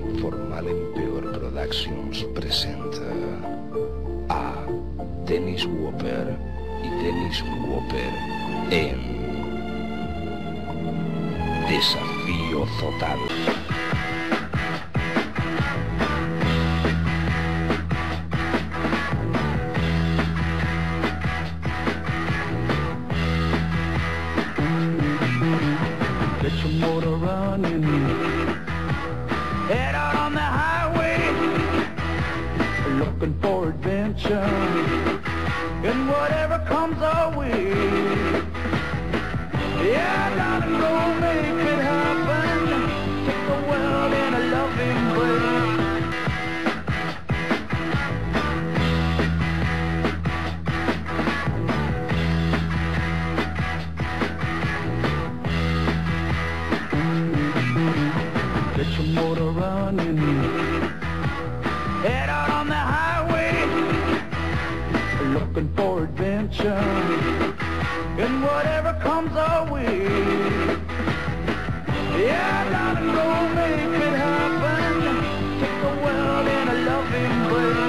Informal Empeor Productions presenta a Dennis Whopper y Dennis Whopper en Desafío Total. Get your motor running, head out on the highway, looking for adventure, and whatever comes our way. Yeah, darling, go make it happen, take the world in a loving embrace. Get your motor running, head out on the highway, looking for adventure, and whatever comes our way. Yeah, darling, go make it happen, take the world in a loving embrace.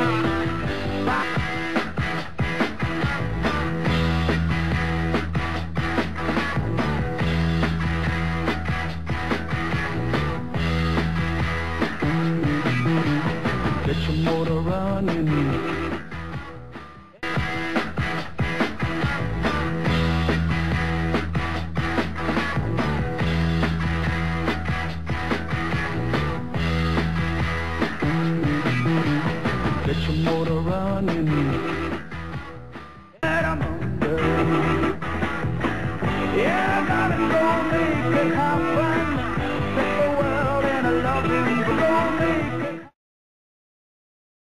Get your motor running, get your motor running, and I'm under. Yeah, gotta go make it happen, take the world in a loving embrace.